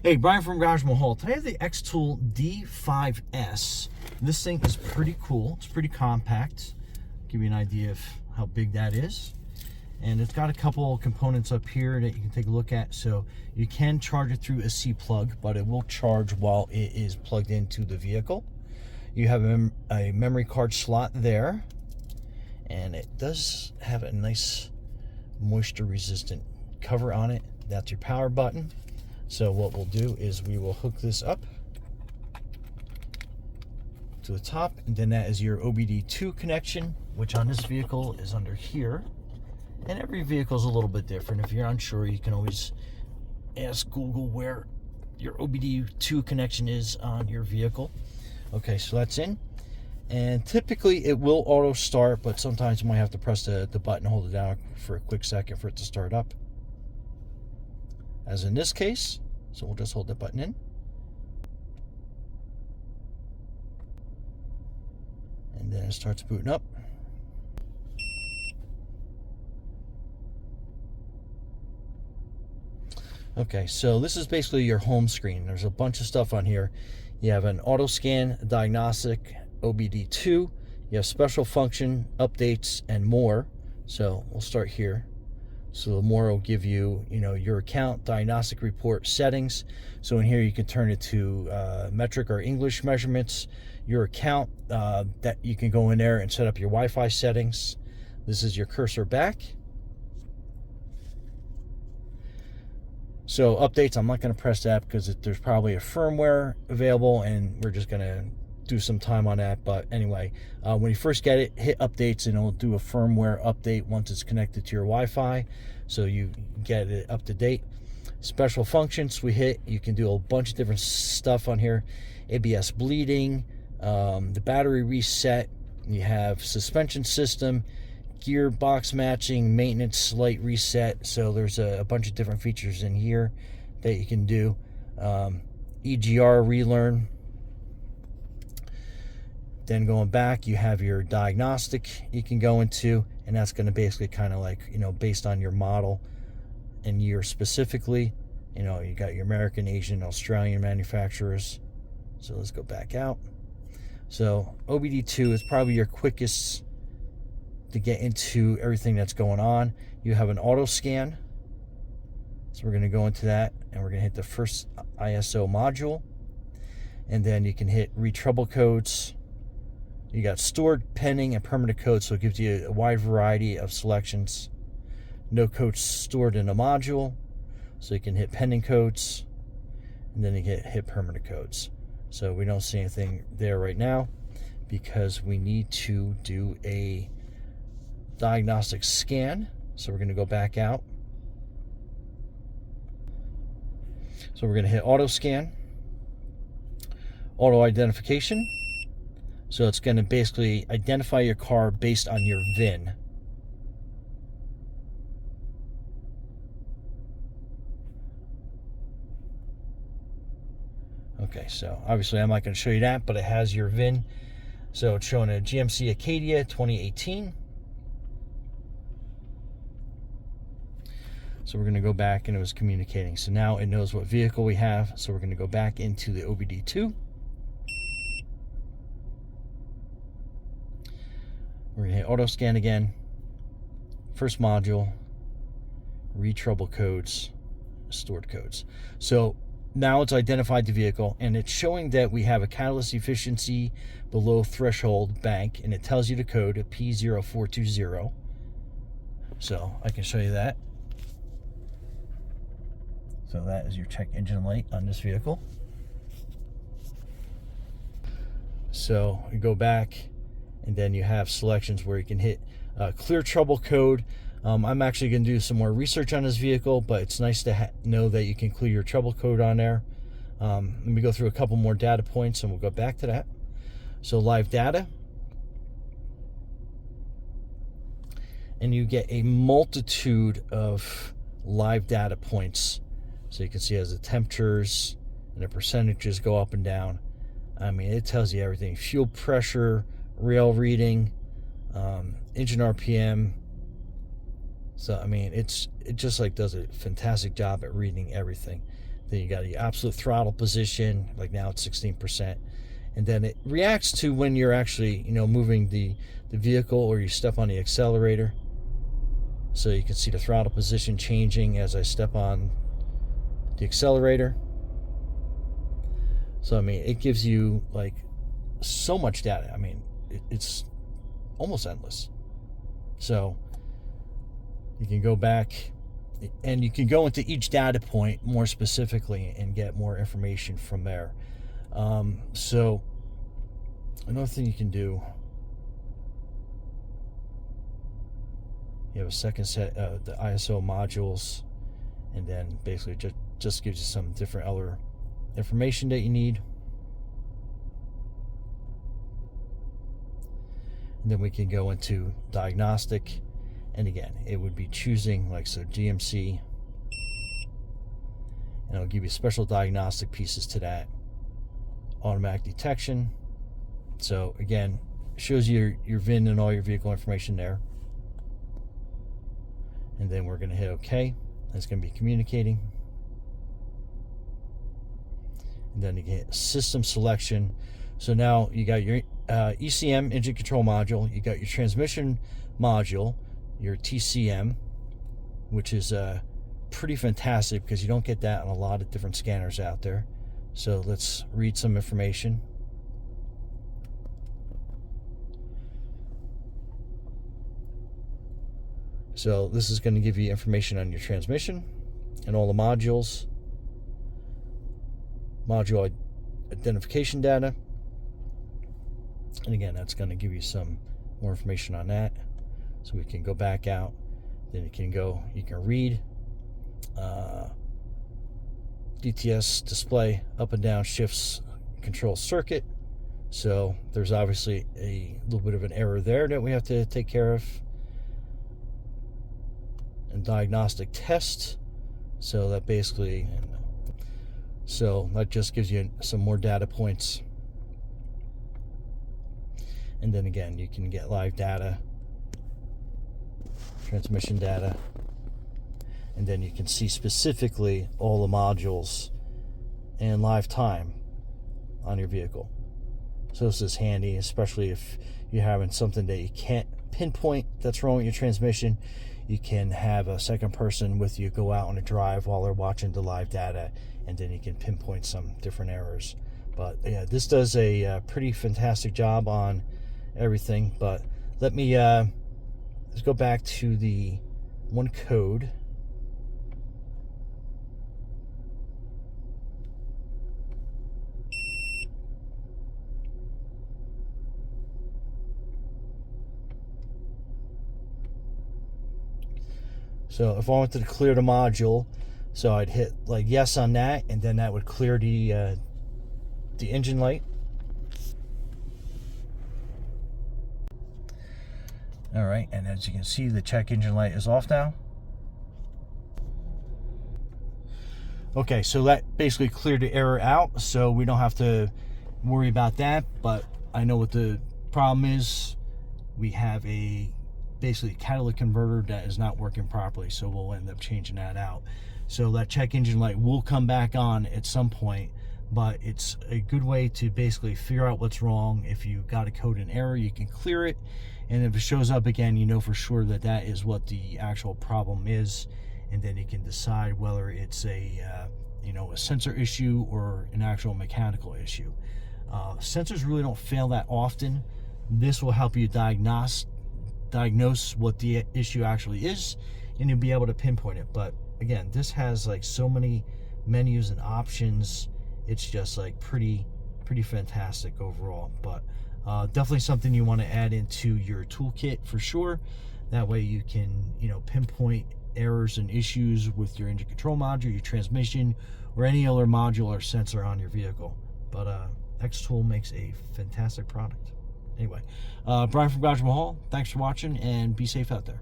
Hey, Brian from Garage Mahal. Today I have the XTOOL D5S. This thing is pretty cool. It's pretty compact. Give you an idea of how big that is. And it's got a couple components up here that you can take a look at. So you can charge it through a C plug, but it will charge while it is plugged into the vehicle. You have a memory card slot there. And it does have a nice moisture resistant cover on it. That's your power button. So what we'll do is we will hook this up to the top, and then that is your OBD2 connection, which on this vehicle is under here. And every vehicle is a little bit different. If you're unsure, you can always ask Google where your OBD2 connection is on your vehicle. Okay, so that's in. And typically it will auto start, but sometimes you might have to press the button, hold it down for a quick second for it to start up. As in this case, so we'll just hold the button in. And then it starts booting up. Okay, so this is basically your home screen. There's a bunch of stuff on here. You have an auto scan, diagnostic, OBD2. You have special function, updates, and more. So we'll start here. So the more will give you, your account, diagnostic report, settings. So in here you can turn it to metric or English measurements. Your account, that you can go in there and set up your Wi-Fi settings. This is your cursor back. So updates, I'm not going to press that because there's probably a firmware available, and we're just going to do some time on that. But anyway, when you first get it, hit updates and it'll do a firmware update once it's connected to your Wi-Fi, so you get it up to date. Special functions we hit, you can do a bunch of different stuff on here. ABS bleeding, the battery reset, you have suspension system, gearbox matching, maintenance light reset. So there's a bunch of different features in here that you can do. EGR relearn. Then going back, you have your diagnostic you can go into, and that's going to basically kind of like, based on your model and year specifically. You got your American, Asian, Australian manufacturers. So let's go back out. So OBD2 is probably your quickest to get into everything that's going on. You have an auto scan. So we're going to go into that, and we're going to hit the first ISO module. And then you can hit read trouble codes. You got stored, pending, and permanent codes, so it gives you a wide variety of selections. No codes stored in a module, so you can hit pending codes, and then you can hit permanent codes. So we don't see anything there right now because we need to do a diagnostic scan. So we're going to go back out. So we're going to hit auto scan, auto identification. So it's going to basically identify your car based on your VIN. Okay, so obviously I'm not going to show you that, but it has your VIN. So it's showing a GMC Acadia 2018. So we're going to go back, and it was communicating. So now it knows what vehicle we have. So we're going to go back into the OBD2. We're going to hit auto scan again. First module. Read trouble codes. Stored codes. So now it's identified the vehicle, and it's showing that we have a catalyst efficiency below threshold bank, and it tells you the code at P0420. So I can show you that. So that is your check engine light on this vehicle. So you go back, and then you have selections where you can hit clear trouble code. I'm actually going to do some more research on this vehicle, but it's nice to know that you can clear your trouble code on there. Let me go through a couple more data points, and we'll go back to that. So live data. And you get a multitude of live data points. So you can see as the temperatures and the percentages go up and down. I mean, it tells you everything. Fuel pressure, rail reading, engine RPM. So I mean, it just like does a fantastic job at reading everything. Then you got your absolute throttle position, like now it's 16%. And then it reacts to when you're actually, moving the vehicle or you step on the accelerator. So you can see the throttle position changing as I step on the accelerator. So, I mean, it gives you like so much data. I mean, it's almost endless. So you can go back and you can go into each data point more specifically and get more information from there. So another thing you can do, you have a second set of the ISO modules, and then basically just gives you some different other information that you need. And then we can go into diagnostic, and again, it would be choosing like so GMC, and it'll give you special diagnostic pieces to that. Automatic detection. So again, shows you your VIN and all your vehicle information there. And then we're going to hit OK. It's going to be communicating. And then you get system selection. So now you got your ECM, engine control module. You got your transmission module, your TCM, which is pretty fantastic because you don't get that on a lot of different scanners out there. So let's read some information. So this is going to give you information on your transmission and all the modules, module identification data. And again, that's going to give you some more information on that. So we can go back out. Then you can read DTS display up and down shifts control circuit. So there's obviously a little bit of an error there that we have to take care of. And diagnostic test. So that basically, that just gives you some more data points. And then again, you can get live data, transmission data, and then you can see specifically all the modules and live time on your vehicle. So this is handy, especially if you're having something that you can't pinpoint that's wrong with your transmission. You can have a second person with you go out on a drive while they're watching the live data, and then you can pinpoint some different errors. But yeah, this does a pretty fantastic job on everything. But let me let's go back to the one code. So if I wanted to clear the module, so I'd hit like yes on that, and then that would clear the engine light. All right, and as you can see, the check engine light is off now. Okay, so that basically cleared the error out, so we don't have to worry about that. But I know what the problem is. We have a basically catalytic converter that is not working properly, so we'll end up changing that out. So that check engine light will come back on at some point, but it's a good way to basically figure out what's wrong. If you got a code in error, you can clear it, and if it shows up again, you know for sure that that is what the actual problem is, and then you can decide whether it's a a sensor issue or an actual mechanical issue. Sensors really don't fail that often. This will help you diagnose what the issue actually is, and you'll be able to pinpoint it. But again, this has like so many menus and options. It's just like pretty fantastic overall. But definitely something you want to add into your toolkit for sure. That way you can pinpoint errors and issues with your engine control module, your transmission, or any other module or sensor on your vehicle. But XTOOL makes a fantastic product. Anyway, Brian from Garage Mahal, thanks for watching, and be safe out there.